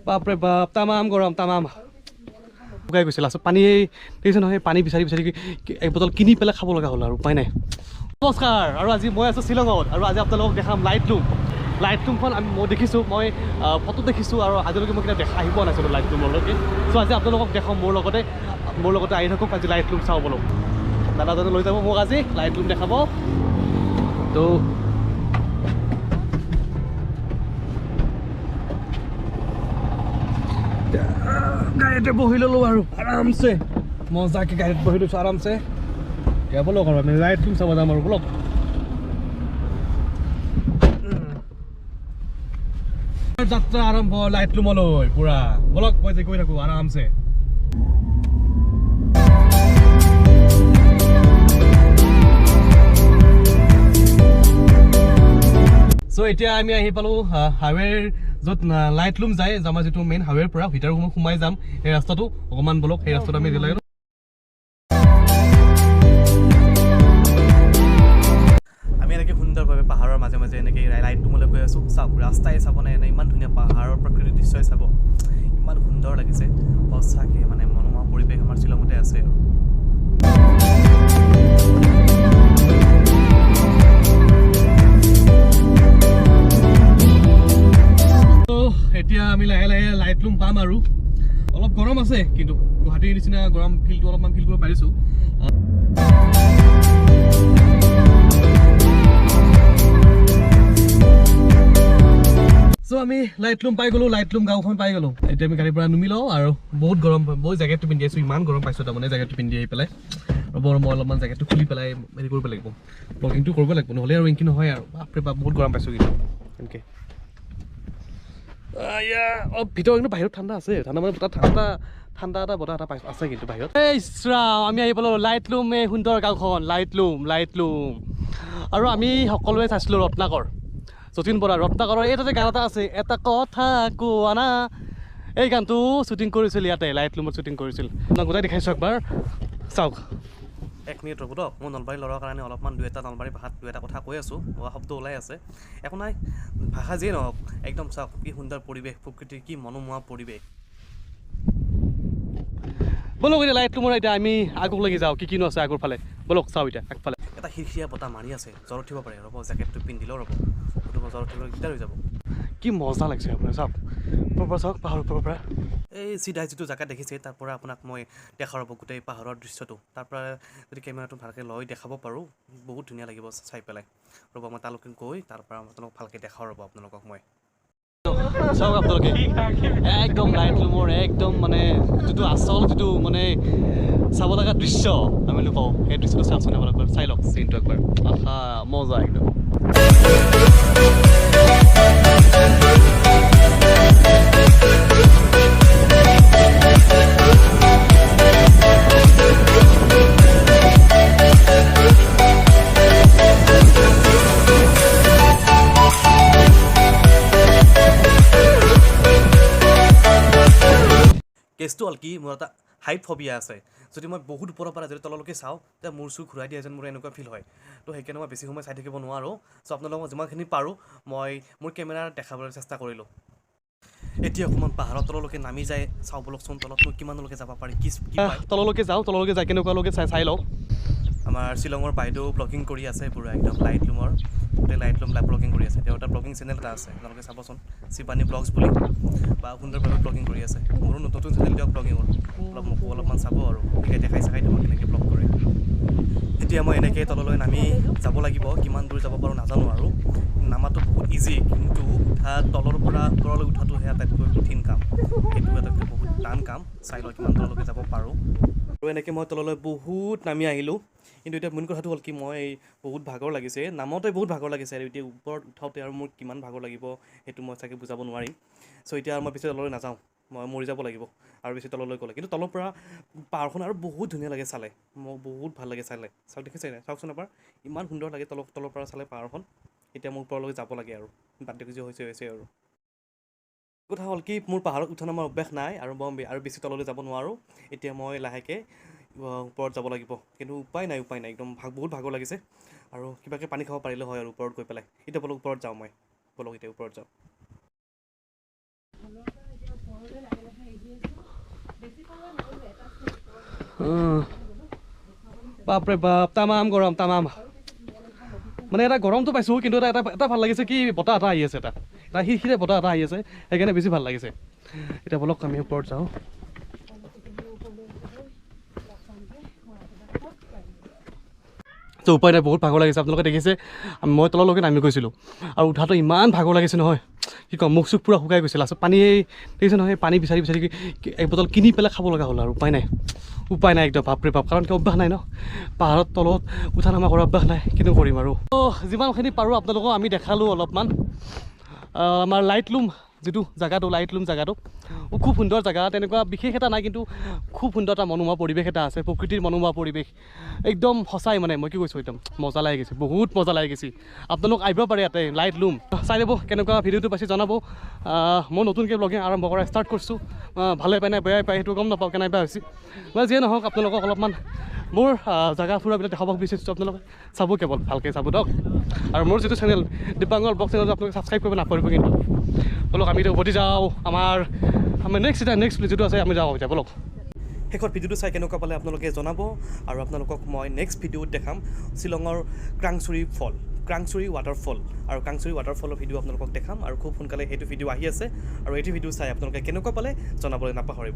বাপৰে বাপ তামাম গৰম তামাম শুকাই গৈছে লাষ্টত পানী দেখিছে নহয় পানী বিচাৰি বিচাৰি এক বটল কিনি পেলাই খাব লগা হ'ল আৰু উপায় নাই নমস্কাৰ আৰু আজি মই আছোঁ শ্বিলঙত আৰু আজি আপোনালোকক দেখাম লাইটলুমখন মই দেখিছোঁ মই ফটো দেখিছোঁ আৰু আজিলৈকে মই কেতিয়া আহি পোৱা নাছিলোঁ লাইটলুমলৈকে চ' আজি আপোনালোকক দেখাম মোৰ লগতে আহি থাকক আজি লাইটলুম চাওঁ বোলো দাদাজনে লৈ যাব মোক আজি লাইটলুম দেখাব তো গাড়ীতে বহি ল'লোঁ আৰু আৰামছে মজাকৈ গাড়ীত বহি লৈছোঁ আৰামছে এতিয়া বলক আৰু আমি লাইটলুম চাব যাম আৰু বলক যাত্ৰা আৰম্ভ লাইটলুমলৈ পুৰা বলক মই যে গৈ থাকোঁ আৰামছে চ' এতিয়া আমি আহি পালোঁ হাইৱেৰ য'ত লাইটলুম যায় আমাৰ যিটো মেইন হাইৱেৰ পৰা ভিতৰত সোমাই যাম সেই ৰাস্তাটো অকণমান বলক সেই ৰাস্তাটো আমি দিলে আমি এনেকৈ সুন্দৰভাৱে পাহাৰৰ মাজে মাজে এনেকৈ লাইটলুমলৈ গৈ আছোঁ চাওক ৰাস্তাই চাব নাই এনে ইমান ধুনীয়া পাহাৰৰ প্ৰাকৃতিক দৃশ্যই চাব ইমান সুন্দৰ লাগিছে সঁচাকৈ মানে মনোমোহা পৰিৱেশ আমাৰ শ্বিলঙতে আছে আৰু এতিয়া আমি লাহে লাহে লাইটলুম পাম আৰু অলপ গৰম আছে কিন্তু গুৱাহাটীৰ নিচিনা গৰম ফিলটো অলপমান ফিল কৰিব পাৰিছোঁ চ' আমি লাইটলুম পাই গ'লোঁ লাইটলুম গাঁওখন পাই গ'লোঁ এতিয়া আমি গাড়ীৰ পৰা নুমি লওঁ আৰু বহুত গৰম মই জেকেটটো পিন্ধি আছোঁ ইমান গৰম পাইছোঁ তাৰমানে জেকেটটো পিন্ধি আহি পেলাই বৰ মই অলপমান জেকেটটো খুলি পেলাই হেৰি কৰিব লাগিব ব্লগিংটো কৰিব লাগিব নহ'লে আৰু এনেকৈ নহয় আৰু বাপৰে বাপ বহুত গৰম পাইছোঁ কিন্তু এনেকৈ অলপ ভিতৰত কিন্তু বাহিৰত ঠাণ্ডা আছে ঠাণ্ডা মানে ঠাণ্ডা এটা বতাহ এটা পাইছোঁ আছে কিন্তু বাহিৰত এই ইছৰাম আমি আহি পালোঁ লাইটলুম এই সুন্দৰ গাঁওখন লাইটলুম আৰু আমি সকলোৱে চাইছিলোঁ ৰত্নাকৰ যতীন বৰা ৰত্নাকৰৰ এই তাতে গান এটা আছে এটা কথা কোৱা না এই গানটো শ্বুটিং কৰিছিল ইয়াতে লাইটলুমত শ্বুটিং কৰিছিল আপোনাক গোটাই দেখাইছোঁ একবাৰ চাওক 1 মিনিট ৰ'ব দিয়ক মই নলবাৰী ল'ৰাৰ কাৰণে অলপমান দুই এটা নলবাৰী ভাষাত দুই এটা কথা কৈ আছোঁ শব্দ ওলাই আছে একো নাই ভাষা যিয়ে নহওক একদম চাওক কি সুন্দৰ পৰিৱেশ প্ৰকৃতিৰ কি মনোমোহা পৰিৱেশ বলক এতিয়া লাইটলুমৰ এতিয়া আমি আগলৈকে যাওঁ কিনো আছে আগৰ ফালে বলক চাওঁ এতিয়া আগফালে এটা খিৰখিৰীয়া বতাহ মাৰি আছে জ্বৰ উঠিব পাৰে ৰ'ব জেকেটটো পিন্ধিলেও ৰ'ব জ্বৰ উঠিবলৈ দিগদাৰ হৈ যাব কি মজা লাগিছে আপোনাৰ চাওক চাওক পাহাৰৰ ওপৰৰ পৰা এই চিধাই যিটো জেগা দেখিছে তাৰ পৰা আপোনাক মই দেখা ৰ'ব গোটেই পাহাৰৰ দৃশ্যটো তাৰ পৰা যদি কেমেৰাটো ভালকৈ লৈ দেখাব পাৰোঁ বহুত ধুনীয়া লাগিব চাই পেলাই ৰ'ব মই তালৈকে গৈ তাৰ পৰা আপোনালোকক ভালকৈ দেখাওঁ ৰ'ব আপোনালোকক মই চাওক আপোনালোকে একদম লাইটলুমৰ একদম মানে যিটো আচল যিটো মানে চাব লগা দৃশ্য আমি পাওঁ সেই দৃশ্যটো চাওকচোন আপোনালোকৰ চাই লওক চিনটো একবাৰ আহা মজা একদম কেছটো হ'ল কি মোৰ এটা হাইট ফবিয়া আছে যদি মই বহুত ওপৰৰ পৰা যদি তললৈকে চাওঁ তেতিয়া মোৰ চুৰ ঘূৰাই দিয়া যেন মোৰ এনেকুৱা ফিল হয় তো সেইকাৰণে মই বেছি সময় চাই থাকিব নোৱাৰোঁ চ' আপোনালোকক যিমানখিনি পাৰোঁ মই মোৰ কেমেৰা দেখাবলৈ চেষ্টা কৰিলোঁ এতিয়া অকণমান পাহাৰৰ তললৈকে নামি যায় চাওঁ বলকচোন তলত মই কিমানলৈকে যাব পাৰি কি তললৈকে যাই কেনেকুৱালৈকে চাই লওঁ আমাৰ শ্বিলঙৰ বাইদেউ ব্লগিং কৰি আছে পুৰা একদম লাইটলুমৰ গোটেই লাইটলুম ব্লগিং কৰি আছে তেওঁ এটা ব্লগিং চেনেল এটা আছে আপোনালোকে চাবচোন শিৱানী ব্লগছ বুলি বা সুন্দৰভাৱে ব্লগিং কৰি আছে মোৰো নতুন চেনেল দিয়ক ব্লগিঙৰ মোকো অলপমান চাব আৰু এনেকৈ দেখাই দিব কেনেকৈ ব্লগ কৰে এতিয়া মই এনেকৈ তললৈ নামি যাব লাগিব কিমান দূৰ যাব পাৰোঁ নাজানো আৰু নামাটো বহুত ইজি কিন্তু তলৰ পৰা ওপৰলৈ উঠাটোহে আটাইতকৈ কঠিন কাম সেইটো আটাইতকৈ বহুত টান কাম চাই লওঁ কিমান তললৈকে যাব পাৰোঁ আৰু এনেকৈ মই তললৈ বহুত নামি আহিলোঁ কিন্তু এতিয়া মেইন কথাটো হ'ল কি মই বহুত ভাগৰ লাগিছে নামতে বহুত ভাগৰ লাগিছে আৰু এতিয়া ওপৰত উঠাওঁতে আৰু মোৰ কিমান ভাগৰ লাগিব সেইটো মই চাগে বুজাব নোৱাৰিম চ' এতিয়া মই বেছি তললৈ নাযাওঁ মই মৰি যাব লাগিব আৰু বেছি তললৈ গ'লে কিন্তু তলৰ পৰা পাহাৰখন আৰু বহুত ধুনীয়া লাগে চালে মোক বহুত ভাল লাগে চালে চাওক দেখিছে নাই চাওকচোন এবাৰ ইমান সুন্দৰ লাগে তলৰ পৰা চালে পাহাৰখন এতিয়া মোৰ ওপৰলৈকে যাব লাগে আৰু বাদ যি হৈছে আৰু কথা হ'ল কি মোৰ পাহাৰত উঠা নামাৰ অভ্যাস নাই আৰু মই আৰু বেছি তললৈ যাব নোৱাৰোঁ এতিয়া মই লাহেকৈ ওপৰত যাব লাগিব কিন্তু উপায় নাই একদম বহুত ভাগৰ লাগিছে আৰু কিবাকৈ পানী খাব পাৰিলে হয় আৰু ওপৰত গৈ পেলাই এতিয়া বলক ওপৰত যাওঁ মই বলক এতিয়া ওপৰত যাওঁ বাপৰে বাপ তামাম গৰম তামাম মানে এটা গৰমটো পাইছোঁ কিন্তু এটা ভাল লাগিছে কি বতাহ এটা আহি আছে এটা সিৰে বতাহ এটা আহি আছে সেইকাৰণে বেছি ভাল লাগিছে এতিয়া বলক আমি ওপৰত যাওঁ তো উপায় নাই বহুত ভাগৰ লাগিছে আপোনালোকে দেখিছে মই তললৈকে নামি গৈছিলোঁ আৰু উঠাটো ইমান ভাগৰ লাগিছে নহয় কি ক'ম মুখ চুখ পূৰা শুকাই গৈছিল লাষ্টত পানী দেখিছে নহয় পানী বিচাৰি এক বটল কিনি পেলাই খাব লগা হ'ল আৰু উপায় নাই একদম বাপৰে বাপ কাৰণ কি অভ্যাস নাই ন পাহাৰত তলত উঠা নমা কৰা অভ্যাস নাই কিন্তু কৰিম আৰু যিমানখিনি পাৰোঁ আপোনালোকক আমি দেখালোঁ অলপমান আমাৰ লাইটলুম যিটো জেগাটো লাইটলুম জেগাটো খুব সুন্দৰ জেগা তেনেকুৱা বিশেষ এটা নাই কিন্তু খুব সুন্দৰ এটা মনোমোহা পৰিৱেশ এটা আছে প্ৰকৃতিৰ মনোমোহা পৰিৱেশ একদম সঁচাই মানে মই কি কৈছোঁ একদম মজা লাগি গৈছে বহুত মজা লাগি গৈছে আপোনালোক আহিব পাৰে ইয়াতে লাইটলুম চাই ল'ব কেনেকুৱা ভিডিঅ'টো পাইছে জনাব মই নতুনকৈ ব্লগিং আৰম্ভ কৰা ষ্টাৰ্ট কৰিছোঁ ভালে পায় নাই বেয়াই পায় সেইটো গম নাপাওঁ কেনেকুৱা হৈছে মই যিয়ে নহওক আপোনালোকক অলপমান মোৰ জেগা ফুৰাবিলাক দেখাব বিচাৰিছোঁ আপোনালোকে চাব কেৱল ভালকৈ চাব দিয়ক আৰু মোৰ যিটো চেনেল দিপাংগৰ ব্লগ চেনেলটো আপোনালোকে ছাবস্ক্ৰাইব কৰিব নাপাহৰিব কিন্তু বলক আমি এতিয়া উভতি যাওঁ আমাৰ নেক্সট যিটো আছে আমি যাওঁ এতিয়া বলক শেষত ভিডিঅ'টো চাই কেনেকুৱা পালে আপোনালোকে জনাব আৰু আপোনালোকক মই নেক্সট ভিডিঅ'ত দেখাম শ্বিলঙৰ ক্ৰাংচুৰি ৱাটাৰফল আৰু ক্ৰাংচুৰি ৱাটাৰফলৰ ভিডিঅ' আপোনালোকক দেখাম আৰু খুব সোনকালে সেইটো ভিডিঅ' আহি আছে আৰু এইটো ভিডিঅ' চাই আপোনালোকে কেনেকুৱা পালে জনাবলৈ নাপাহৰিব